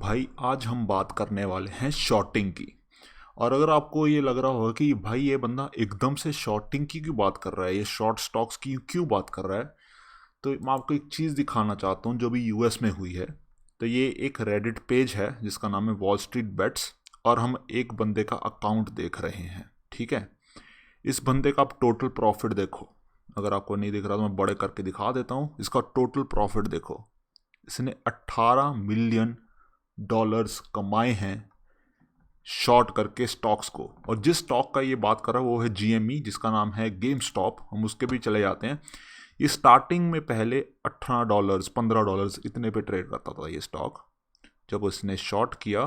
भाई आज हम बात करने वाले हैं शॉर्टिंग की। और अगर आपको ये लग रहा होगा कि भाई ये बंदा एकदम से शॉर्टिंग की क्यों बात कर रहा है, ये शॉर्ट स्टॉक्स की क्यों बात कर रहा है, तो मैं आपको एक चीज़ दिखाना चाहता हूँ जो भी यूएस में हुई है। तो ये एक रेडिट पेज है जिसका नाम है वॉल स्ट्रीट बेट्स, और हम एक बंदे का अकाउंट देख रहे हैं। ठीक है, इस बंदे का आप टोटल प्रॉफिट देखो। अगर आपको नहीं दिख रहा तो मैं बड़े करके दिखा देता हूँ। इसका टोटल प्रॉफिट देखो, इसने 18 मिलियन डॉलर्स कमाए हैं शॉर्ट करके स्टॉक्स को। और जिस स्टॉक का ये बात कर रहा है वो है जीएमई, जिसका नाम है गेम स्टॉप। हम उसके भी चले जाते हैं। ये स्टार्टिंग में पहले $18 $15 इतने पे ट्रेड करता था ये स्टॉक। जब उसने शॉर्ट किया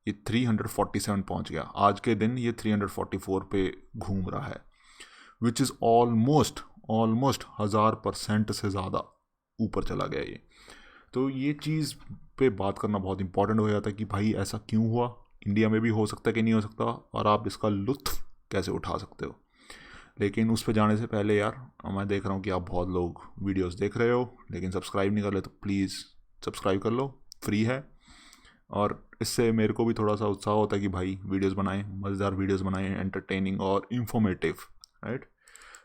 ये 347 पहुंच गया। आज के दिन ये 344 पे घूम रहा है, विच इज़ ऑलमोस्ट ऑलमोस्ट 1000% से ज़्यादा ऊपर चला गया ये। तो ये चीज़ पे बात करना बहुत इंपॉर्टेंट हो जाता है कि भाई ऐसा क्यों हुआ, इंडिया में भी हो सकता है कि नहीं हो सकता, और आप इसका लुत्फ़ कैसे उठा सकते हो। लेकिन उस पर जाने से पहले यार, मैं देख रहा हूँ कि आप बहुत लोग वीडियोस देख रहे हो लेकिन सब्सक्राइब नहीं कर रहे, तो प्लीज़ सब्सक्राइट कर लो, फ्री है। और इससे मेरे को भी थोड़ा सा उत्साह होता है कि भाई वीडियोस बनाएं, मज़ेदार वीडियोस बनाएं, एंटरटेनिंग और इन्फॉर्मेटिव, राइट।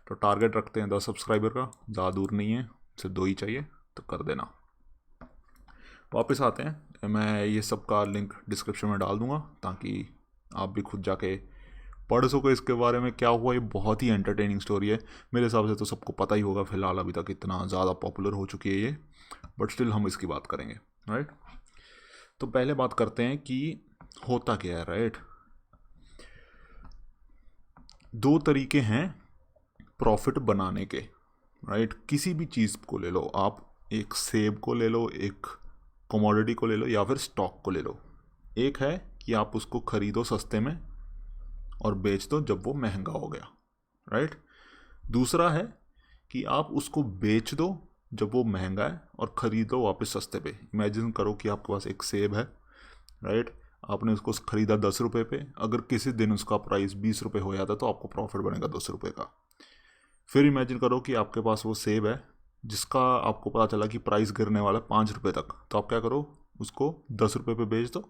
तो टारगेट रखते हैं 10 सब्सक्राइबर का, ज़्यादा दूर नहीं है, सिर्फ 2 ही चाहिए, तो कर देना। वापस आते हैं, मैं ये सब का लिंक डिस्क्रिप्शन में डाल दूंगा ताकि आप भी खुद जाके पढ़ सको इसके बारे में क्या हुआ। ये बहुत ही एंटरटेनिंग स्टोरी है। मेरे हिसाब से तो सबको पता ही होगा फिलहाल, अभी तक इतना ज़्यादा पॉपुलर हो चुकी है ये, बट स्टिल हम इसकी बात करेंगे, राइट। तो पहले बात करते हैं कि होता क्या है, राइट। 2 तरीके हैं प्रॉफिट बनाने के, राइट। किसी भी चीज़ को ले लो आप, एक सेब को ले लो, एक कमोडिटी को ले लो, या फिर स्टॉक को ले लो। एक है कि आप उसको खरीदो सस्ते में और बेच दो जब वो महंगा हो गया, राइट। दूसरा है कि आप उसको बेच दो जब वो महंगा है और खरीदो वापस सस्ते पे। इमेजिन करो कि आपके पास एक सेब है, राइट। आपने उसको खरीदा 10 रुपये पे, अगर किसी दिन उसका प्राइस 20 रुपये हो जाता तो आपको प्रॉफिट बनेगा 10 रुपये का। फिर इमेजिन करो कि आपके पास वो सेब है जिसका आपको पता चला कि प्राइस गिरने वाला है 5 रुपये तक, तो आप क्या करो, उसको 10 रुपये पे बेच दो।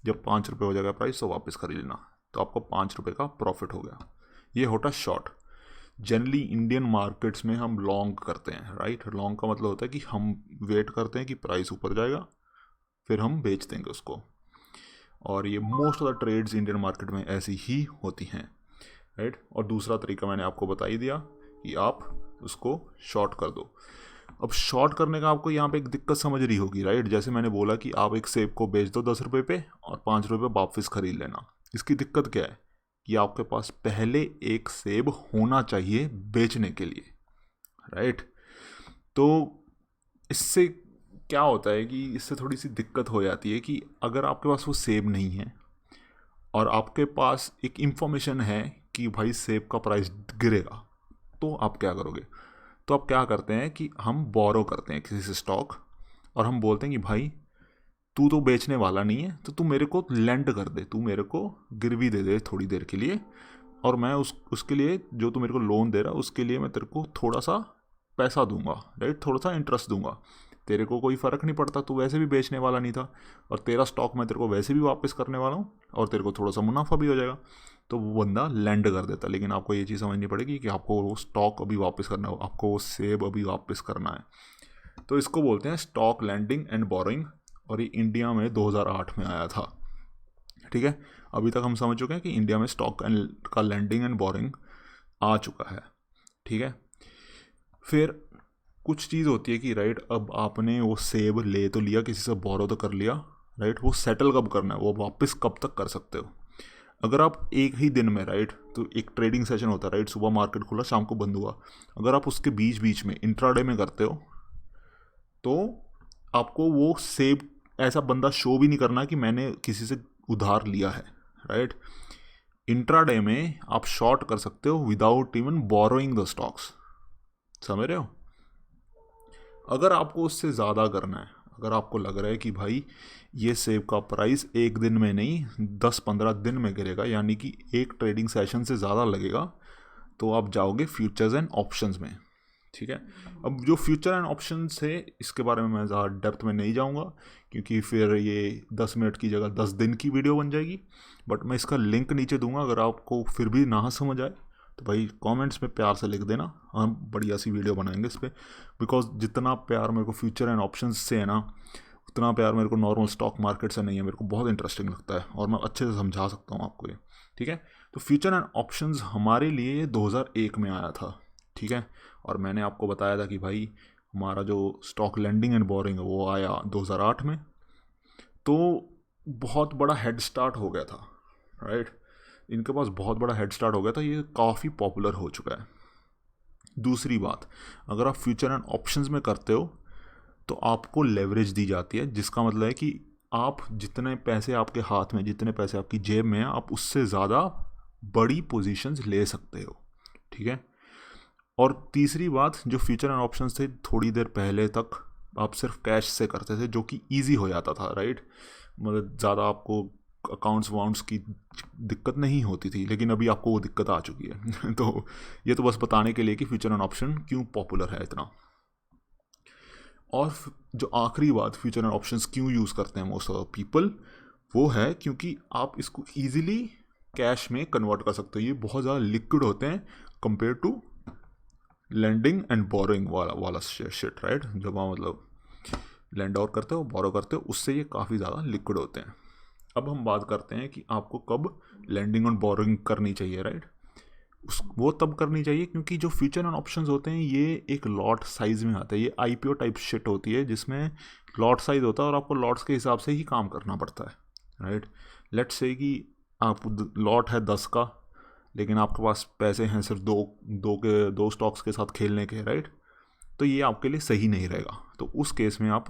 जब 5 रुपये हो जाएगा प्राइस तो वापस खरीद लेना, तो आपको 5 रुपये का प्रॉफिट हो गया। ये होता शॉर्ट। जनरली इंडियन मार्केट्स में हम लॉन्ग करते हैं, राइट। लॉन्ग का मतलब होता है कि हम वेट करते हैं कि प्राइस ऊपर जाएगा, फिर हम बेच देंगे उसको। और ये most of the trades Indian market में ऐसी ही होती हैं, राइट। और दूसरा तरीका मैंने आपको बता ही दिया कि आप उसको शॉर्ट कर दो। अब शॉर्ट करने का आपको यहाँ पे एक दिक्कत समझ रही होगी, राइट। जैसे मैंने बोला कि आप एक सेब को बेच दो 10 रुपये पे और 5 रुपये वापस खरीद लेना। इसकी दिक्कत क्या है कि आपके पास पहले एक सेब होना चाहिए बेचने के लिए, राइट। तो इससे क्या होता है कि इससे थोड़ी सी दिक्कत हो जाती है कि अगर आपके पास वो सेब नहीं है और आपके पास एक इंफॉर्मेशन है कि भाई सेब का प्राइस गिरेगा, तो आप क्या करोगे। तो आप क्या करते हैं कि हम बोरो करते हैं किसी से स्टॉक, और हम बोलते हैं कि भाई तू तो बेचने वाला नहीं है, तो तू मेरे को लेंड कर दे, तू मेरे को गिरवी दे दे थोड़ी देर के लिए, और मैं उसके लिए जो तू मेरे को लोन दे रहा है उसके लिए मैं तेरे को थोड़ा सा पैसा दूंगा, राइट, थोड़ा सा इंटरेस्ट दूंगा। तेरे को कोई फ़र्क नहीं पड़ता, तू वैसे भी बेचने वाला नहीं था, और तेरा स्टॉक मैं तेरे को वैसे भी वापस करने वाला हूँ, और तेरे को थोड़ा सा मुनाफा भी हो जाएगा। तो वो बंदा लैंड कर देता। लेकिन आपको ये चीज़ समझनी पड़ेगी कि आपको वो स्टॉक अभी वापस करना है, आपको वो सेब अभी वापस करना है। तो इसको बोलते हैं स्टॉक लैंडिंग एंड बोरोइंग, और ये इंडिया में 2008 में आया था। ठीक है, अभी तक हम समझ चुके हैं कि इंडिया में स्टॉक का लैंडिंग एंड बोरोइंग आ चुका है। ठीक है, फिर कुछ चीज़ होती है कि राइट, अब आपने वो सेब ले तो लिया, किसी से बोरो तो कर लिया, राइट। वो सेटल कब करना है, वो वापस कब तक कर सकते हो। अगर आप एक ही दिन में, राइट, तो एक ट्रेडिंग सेशन होता है, राइट, सुबह मार्केट खुला शाम को बंद हुआ, अगर आप उसके बीच बीच में इंट्राडे में करते हो तो आपको वो सेब ऐसा बंदा शो भी नहीं करना कि मैंने किसी से उधार लिया है, राइट। इंट्राडे में आप शॉर्ट कर सकते हो without even borrowing the stocks, समझ रहे हो। अगर आपको उससे ज़्यादा करना है, अगर आपको लग रहा है कि भाई ये सेब का प्राइस एक दिन में नहीं 10-15 दिन में गिरेगा, यानी कि एक ट्रेडिंग सेशन से ज़्यादा लगेगा, तो आप जाओगे फ्यूचर्स एंड ऑप्शंस में। ठीक है। अब जो फ्यूचर एंड ऑप्शंस है इसके बारे में मैं ज़्यादा डेप्थ में नहीं जाऊंगा क्योंकि फिर ये 10 मिनट की जगह 10 दिन की वीडियो बन जाएगी। बट मैं इसका लिंक नीचे दूंगा, अगर आपको फिर भी ना समझ आए तो भाई कमेंट्स में प्यार से लिख देना, हम बढ़िया सी वीडियो बनाएंगे इस पर। बिकॉज जितना प्यार मेरे को फ्यूचर एंड ऑप्शंस से है ना, उतना प्यार मेरे को नॉर्मल स्टॉक मार्केट से नहीं है। मेरे को बहुत इंटरेस्टिंग लगता है और मैं अच्छे से समझा सकता हूँ आपको ये, ठीक है। तो फ्यूचर एंड ऑप्शंस हमारे लिए 2001 में आया था, ठीक है। और मैंने आपको बताया था कि भाई हमारा जो स्टॉक लेंडिंग एंड बोरिंग है वो आया 2008 में। तो बहुत बड़ा हेड स्टार्ट हो गया था, राइट। इनके पास बहुत बड़ा हेड स्टार्ट हो गया था, ये काफ़ी पॉपुलर हो चुका है। दूसरी बात, अगर आप फ्यूचर एंड ऑप्शंस में करते हो तो आपको लेवरेज दी जाती है, जिसका मतलब है कि आप जितने पैसे आपके हाथ में, जितने पैसे आपकी जेब में हैं, आप उससे ज़्यादा बड़ी पोजीशंस ले सकते हो, ठीक है। और तीसरी बात, जो फ्यूचर एंड ऑप्शंस थे थोड़ी देर पहले तक आप सिर्फ कैश से करते थे, जो कि ईजी हो जाता था, राइट। मतलब ज़्यादा आपको अकाउंट्स वाउंट्स की दिक्कत नहीं होती थी, लेकिन अभी आपको वो दिक्कत आ चुकी है। तो ये तो बस बताने के लिए कि फ्यूचर एंड ऑप्शन क्यों पॉपुलर है इतना। और जो आखिरी बात, फ्यूचर एंड ऑप्शंस क्यों यूज़ करते हैं मोस्ट ऑफ पीपल, वो है क्योंकि आप इसको ईजिली कैश में कन्वर्ट कर सकते हो। ये बहुत ज़्यादा लिक्विड होते हैं compare to lending and borrowing वाला शिट, राइट। जब आप मतलब लेंड आउट करते हो, बोरो करते हो, उससे ये काफ़ी ज़्यादा लिक्विड होते हैं। अब हम बात करते हैं कि आपको कब लेंडिंग और बोरोइंग करनी चाहिए, राइट। वो तब करनी चाहिए क्योंकि जो फ्यूचर एंड ऑप्शंस होते हैं ये एक लॉट साइज में आता है। ये IPO टाइप शिट होती है जिसमें लॉट साइज होता है और आपको लॉट्स के हिसाब से ही काम करना पड़ता है, राइट। लेट्स से कि आप लॉट है 10 का, लेकिन आपके पास पैसे हैं सिर्फ दो स्टॉक्स के साथ खेलने के, राइट। तो ये आपके लिए सही नहीं रहेगा, तो उस केस में आप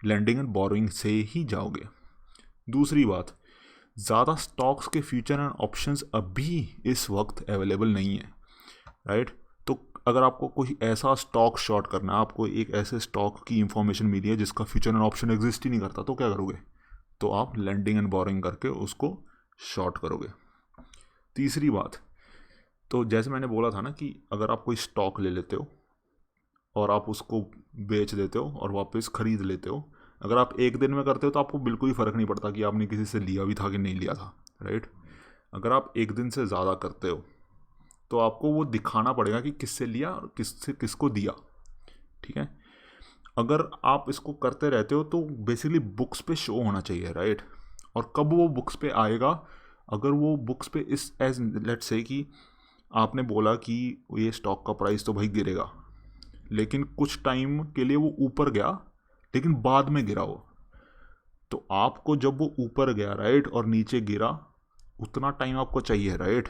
लेंडिंग एंड बोरोइंग से ही जाओगे। दूसरी बात, ज़्यादा स्टॉक्स के फ्यूचर एंड ऑप्शंस अभी इस वक्त अवेलेबल नहीं है, राइट। तो अगर आपको कोई ऐसा स्टॉक शॉर्ट करना है, आपको एक ऐसे स्टॉक की इंफॉर्मेशन मिली है जिसका फ्यूचर एंड ऑप्शन एग्जिस्ट ही नहीं करता, तो क्या करोगे? तो आप लेंडिंग एंड बोरोइंग करके उसको शॉर्ट करोगे। तीसरी बात, तो जैसे मैंने बोला था ना कि अगर आप कोई स्टॉक ले लेते हो और आप उसको बेच देते हो और वापस ख़रीद लेते हो, अगर आप एक दिन में करते हो तो आपको बिल्कुल ही फ़र्क नहीं पड़ता कि आपने किसी से लिया भी था कि नहीं लिया था, राइट। अगर आप एक दिन से ज़्यादा करते हो तो आपको वो दिखाना पड़ेगा कि किससे लिया और किसको दिया, ठीक है। अगर आप इसको करते रहते हो तो बेसिकली बुक्स पे शो होना चाहिए, राइट। और कब वो बुक्स पे आएगा? अगर वो बुक्स पे इस एज लेट्स से कि आपने बोला कि ये स्टॉक का प्राइस तो भाई गिरेगा, लेकिन कुछ टाइम के लिए वो ऊपर गया लेकिन बाद में गिरा वो, तो आपको जब वो ऊपर गया, राइट, और नीचे गिरा, उतना टाइम आपको चाहिए, राइट।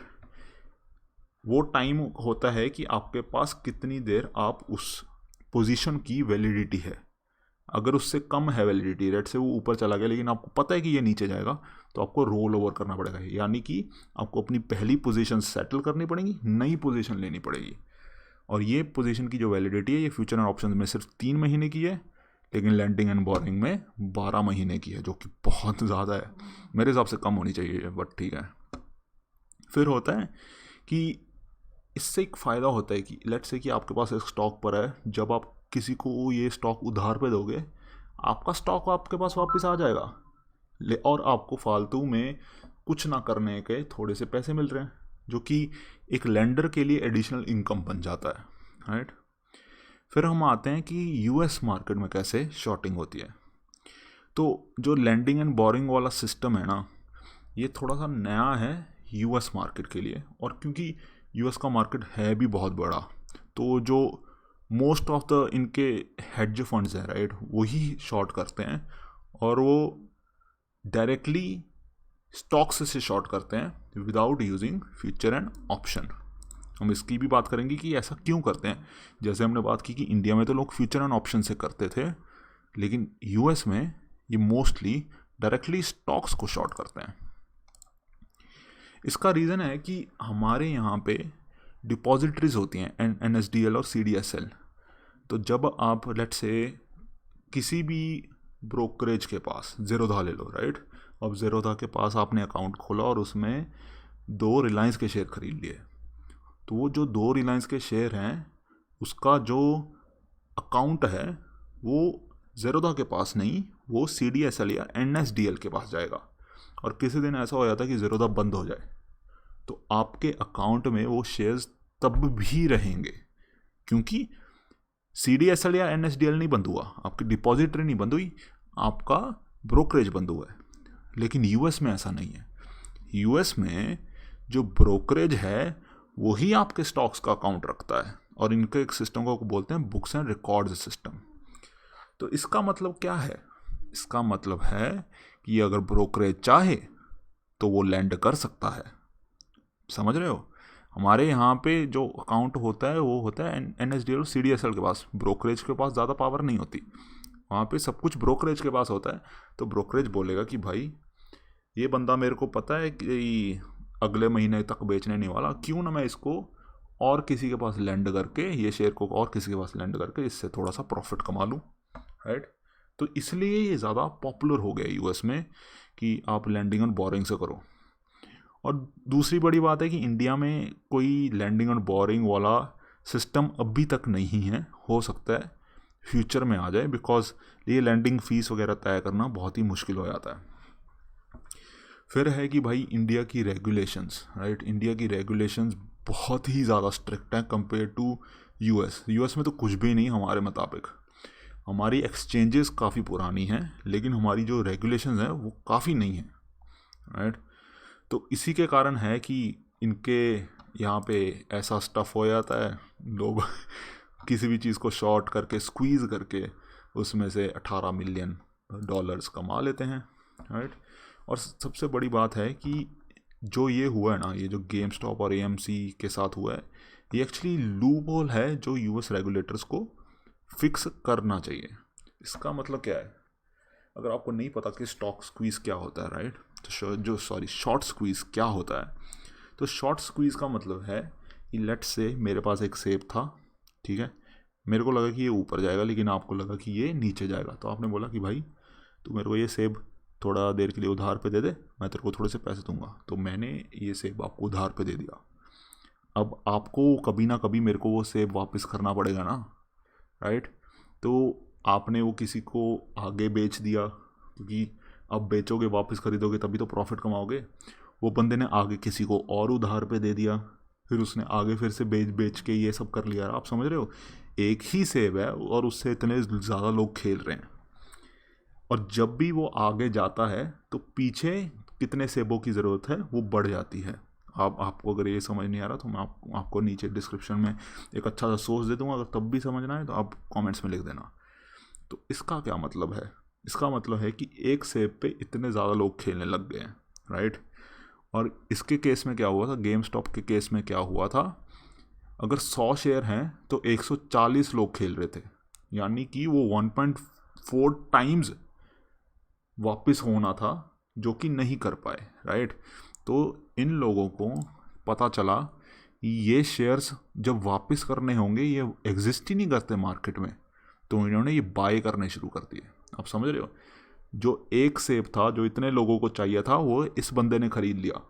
वो टाइम होता है कि आपके पास कितनी देर आप उस पोजीशन की वैलिडिटी है। अगर उससे कम है वैलिडिटी, रेट से वो ऊपर चला गया लेकिन आपको पता है कि ये नीचे जाएगा, तो आपको रोल ओवर करना पड़ेगा, यानी कि आपको अपनी पहली पोजीशन सेटल करनी पड़ेगी, नई पोजीशन लेनी पड़ेगी। और ये पोजीशन की जो वैलिडिटी है ये फ्यूचर एंड ऑप्शंस में सिर्फ 3 महीने की है, लेकिन लेंडिंग एंड बोरोइंग में 12 महीने की है, जो कि बहुत ज़्यादा है। मेरे हिसाब से कम होनी चाहिए, बट ठीक है। फिर होता है कि इससे एक फ़ायदा होता है कि लेट्स से कि आपके पास एक स्टॉक पर है, जब आप किसी को ये स्टॉक उधार पे दोगे, आपका स्टॉक आपके पास वापस आ जाएगा और आपको फालतू में कुछ ना करने के थोड़े से पैसे मिल रहे हैं, जो कि एक लेंडर के लिए एडिशनल इनकम बन जाता है, राइट। फिर हम आते हैं कि US मार्केट में कैसे शॉर्टिंग होती है। तो जो लेंडिंग एंड बोरिंग वाला सिस्टम है ना, ये थोड़ा सा नया है US मार्केट के लिए, और क्योंकि US का मार्केट है भी बहुत बड़ा, तो जो मोस्ट ऑफ द इनके हेज फंड्स हैं, राइट, वही शॉर्ट करते हैं और वो डायरेक्टली स्टॉक्स से शॉर्ट करते हैं without using future and option. हम इसकी भी बात करेंगे कि ऐसा क्यों करते हैं। जैसे हमने बात की कि इंडिया में तो लोग फ्यूचर एंड ऑप्शन से करते थे, लेकिन US में ये मोस्टली डायरेक्टली स्टॉक्स को शॉर्ट करते हैं। इसका रीज़न है कि हमारे यहाँ पे डिपॉजिटरीज होती हैं, NSDL और CDSL। तो जब आप लेट्स से किसी भी ब्रोकरेज के पास, ज़ेरोधा ले लो, राइट। अब ज़ेरोधा के पास आपने अकाउंट खोला और उसमें 2 रिलायंस के शेयर खरीद लिए, तो वो जो 2 रिलायंस के शेयर हैं उसका जो अकाउंट है वो ज़ेरोधा के पास नहीं, वो CDSL या NSDL के पास जाएगा। और किसी दिन ऐसा हो जाता है कि ज़ेरोधा बंद हो जाए, तो आपके अकाउंट में वो शेयर्स तब भी रहेंगे, क्योंकि CDSL या NSDL नहीं बंद हुआ, आपकी डिपॉजिटरी नहीं बंद हुई, आपका ब्रोकरेज बंद हुआ है। लेकिन यूएस में ऐसा नहीं है। यूएस में जो ब्रोकरेज है वही आपके स्टॉक्स का अकाउंट रखता है, और इनके एक सिस्टम को बोलते हैं बुक्स एंड रिकॉर्ड्स सिस्टम। तो इसका मतलब क्या है? इसका मतलब है कि अगर ब्रोकरेज चाहे तो वो लैंड कर सकता है। समझ रहे हो? हमारे यहाँ पे जो अकाउंट होता है वो होता है NSDL और CDSL के पास, ब्रोकरेज के पास ज़्यादा पावर नहीं होती, वहाँ पे सब कुछ ब्रोकरेज के पास होता है। तो ब्रोकरेज बोलेगा कि भाई ये बंदा मेरे को पता है कि अगले महीने तक बेचने नहीं वाला, क्यों ना मैं इसको और किसी के पास लैंड करके, ये शेयर को और किसी के पास लैंड करके इससे थोड़ा सा प्रॉफिट कमा लूँ, राइट? तो इसलिए ये ज़्यादा पॉपुलर हो गया यूएस में कि आप लैंडिंग एंड बोरिंग से करो। और दूसरी बड़ी बात है कि इंडिया में कोई लैंडिंग एंड बोरिंग वाला सिस्टम अभी तक नहीं है, हो सकता है फ्यूचर में आ जाए, बिकॉज ये लैंडिंग फीस वगैरह तय करना बहुत ही मुश्किल हो जाता है। फिर है कि भाई इंडिया की रेगुलेशंस, राइट? इंडिया की रेगुलेशंस बहुत ही ज़्यादा स्ट्रिक्ट हैं कंपेयर टू यूएस में तो कुछ भी नहीं हमारे मुताबिक। हमारी एक्सचेंजेस काफ़ी पुरानी हैं, लेकिन हमारी जो रेगुलेशंस हैं वो काफ़ी नहीं हैं, राइट? तो इसी के कारण है कि इनके यहाँ पे ऐसा स्टफ़ हो जाता है, लोग किसी भी चीज़ को शॉर्ट करके स्क्वीज़ करके उसमें से $18 मिलियन कमा लेते हैं, राइट? और सबसे बड़ी बात है कि जो ये हुआ है ना, ये जो गेम स्टॉप और AMC के साथ हुआ है, ये एक्चुअली लूप होल है जो यूएस रेगुलेटर्स को फिक्स करना चाहिए। इसका मतलब क्या है? अगर आपको नहीं पता कि स्टॉक स्क्वीज़ क्या होता है, राइट, तो शॉर्ट स्क्वीज़ क्या होता है, तो शॉर्ट स्क्वीज़ का मतलब है कि लेट्स से मेरे पास एक सेब था, ठीक है, मेरे को लगा कि ये ऊपर जाएगा, लेकिन आपको लगा कि ये नीचे जाएगा, तो आपने बोला कि भाई तू मेरे को ये सेब थोड़ा देर के लिए उधार पे दे दे, मैं तेरे को थोड़े से पैसे दूंगा। तो मैंने ये सेब आपको उधार पे दे दिया। अब आपको कभी ना कभी मेरे को वो सेब वापस करना पड़ेगा ना, राइट? तो आपने वो किसी को आगे बेच दिया, क्योंकि अब बेचोगे वापस खरीदोगे तभी तो प्रॉफिट कमाओगे। वो बंदे ने आगे किसी को और उधार पे दे दिया, फिर उसने आगे फिर से बेच के ये सब कर लिया। आप समझ रहे हो? एक ही सेब है और उससे इतने ज़्यादा लोग खेल रहे हैं, और जब भी वो आगे जाता है तो पीछे कितने सेबों की ज़रूरत है वो बढ़ जाती है। आपको अगर ये समझ नहीं आ रहा तो मैं आपको नीचे डिस्क्रिप्शन में एक अच्छा सा सोर्स दे दूंगा, अगर तब भी समझना है तो आप कमेंट्स में लिख देना। तो इसका क्या मतलब है? इसका मतलब है कि एक सेब पे इतने ज़्यादा लोग खेलने लग गए हैं, राइट? और इसके केस में क्या हुआ था, गेम स्टॉप के केस में क्या हुआ था, अगर 100 शेयर हैं तो 140 लोग खेल रहे थे, यानी कि वो 1.4 टाइम्स वापस होना था, जो कि नहीं कर पाए, राइट? तो इन लोगों को पता चला कि ये शेयर्स जब वापस करने होंगे, ये एग्जिस्ट ही नहीं करते मार्केट में, तो इन्होंने ये बाय करने शुरू कर दिए। आप समझ रहे हो? जो एक सेब था जो इतने लोगों को चाहिए था, वो इस बंदे ने खरीद लिया।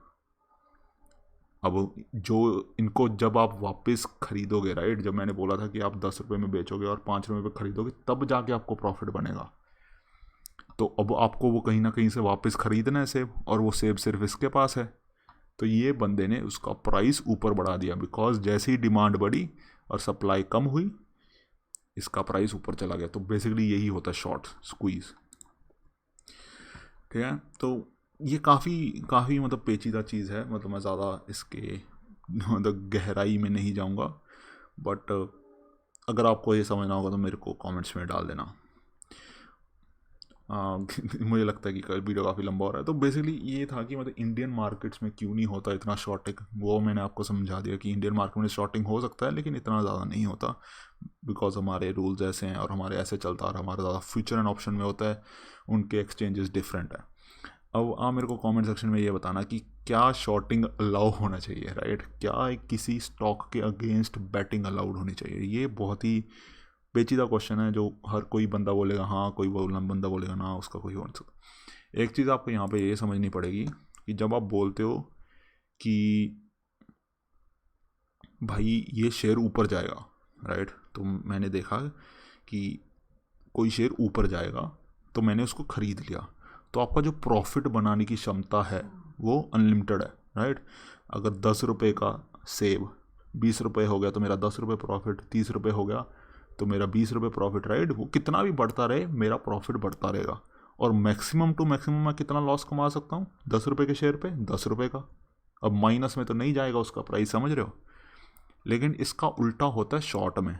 अब जो इनको जब आप वापस खरीदोगे, राइट, जब मैंने बोला था कि आप 10 रुपये में बेचोगे और 5 रुपये में खरीदोगे, तब जाके आपको प्रॉफिट बनेगा। तो अब आपको वो कहीं ना कहीं से वापस खरीदना है सेब, और वो सेब सिर्फ इसके पास है। तो ये बंदे ने उसका प्राइस ऊपर बढ़ा दिया, बिकॉज जैसे ही डिमांड बढ़ी और सप्लाई कम हुई, इसका प्राइस ऊपर चला गया। तो बेसिकली यही होता है शॉर्ट स्क्वीज, ठीक है? तो ये काफ़ी मतलब पेचीदा चीज़ है, मतलब मैं ज़्यादा इसके मतलब गहराई में नहीं जाऊँगा, बट अगर आपको ये समझना होगा तो मेरे को कमेंट्स में डाल देना। मुझे लगता है कि कल वीडियो काफ़ी लंबा हो रहा है। तो बेसिकली ये था कि मतलब इंडियन मार्केट्स में क्यों नहीं होता इतना शॉर्टिंग, वो मैंने आपको समझा दिया कि इंडियन मार्केट में शॉर्टिंग हो सकता है, लेकिन इतना ज़्यादा नहीं होता, बिकॉज हमारे रूल्स ऐसे हैं और हमारे ऐसे चलता है, हमारा ज़्यादा फ्यूचर एंड ऑप्शन में होता है, उनके एक्सचेंजेस डिफरेंट है। अब आप मेरे को कमेंट सेक्शन में ये बताना कि क्या शॉर्टिंग अलाउ होना चाहिए, राइट? क्या किसी स्टॉक के अगेंस्ट बैटिंग अलाउड होनी चाहिए? ये बहुत ही पेचीदा क्वेश्चन है, जो हर कोई बंदा बोलेगा हाँ, कोई बंदा बोलेगा ना, उसका कोई हो नहीं सकता। एक चीज़ आपको यहाँ पे ये समझनी पड़ेगी कि जब आप बोलते हो कि भाई ये शेयर ऊपर जाएगा, राइट, तो मैंने देखा कि कोई शेयर ऊपर जाएगा तो मैंने उसको ख़रीद लिया, तो आपका जो प्रॉफिट बनाने की क्षमता है वो अनलिमिटेड है, राइट। अगर 10 रुपये का सेव 20 रुपये हो गया तो मेरा 10 रुपये प्रॉफिट, 30 रुपये हो गया तो मेरा 20 रुपये प्रॉफिट, राइट। वो कितना भी बढ़ता रहे मेरा प्रॉफिट बढ़ता रहेगा। और मैक्सिमम टू मैक्सिमम मैं कितना लॉस कमा सकता हूँ 10 रुपये के शेयर पे? 10 रुपये का। अब माइनस में तो नहीं जाएगा उसका प्राइस, समझ रहे हो। लेकिन इसका उल्टा होता है शॉर्ट में।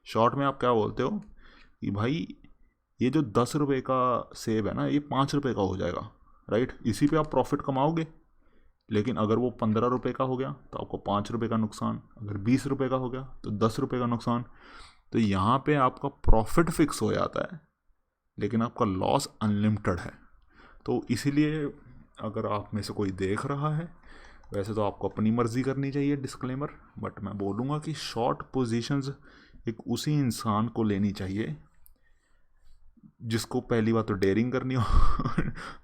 शॉर्ट में आप क्या बोलते हो कि भाई ये जो 10 रुपये का सेव है ना, ये 5 रुपये का हो जाएगा, राइट। इसी पे आप प्रॉफिट कमाओगे। लेकिन अगर वो 15 रुपये का हो गया तो आपको 5 रुपये का नुकसान, अगर 20 रुपये का हो गया तो 10 रुपये का नुकसान। तो यहाँ पे आपका प्रॉफिट फिक्स हो जाता है लेकिन आपका लॉस अनलिमिटेड है। तो इसीलिए अगर आप में से कोई देख रहा है, वैसे तो आपको अपनी मर्जी करनी चाहिए, डिस्क्लेमर, बट मैं बोलूँगा कि शॉर्ट पोजीशंस एक उसी इंसान को लेनी चाहिए जिसको पहली बात तो डेयरिंग करनी हो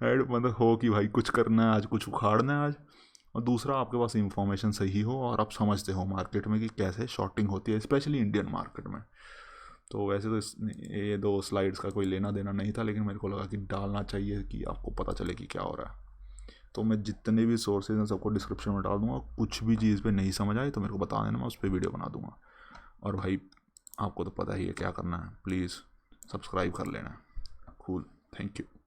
मतलब हो कि भाई कुछ करना है आज, कुछ उखाड़ना है आज, और दूसरा आपके पास इंफॉर्मेशन सही हो और आप समझते हो मार्केट में कि कैसे शॉर्टिंग होती है, स्पेशली इंडियन मार्केट में। तो वैसे तो ये 2 स्लाइड्स का कोई लेना देना नहीं था, लेकिन मेरे को लगा कि डालना चाहिए कि आपको पता चले कि क्या हो रहा है। तो मैं जितने भी सोर्सेज हैं सबको डिस्क्रिप्शन में डाल दूंगा। कुछ भी चीज़ पे नहीं समझ आए तो मेरे को बता देना, मैं उस पर वीडियो बना दूंगा। और भाई आपको तो पता ही है क्या करना है, प्लीज़ सब्सक्राइब कर लेना। Cool, thank you.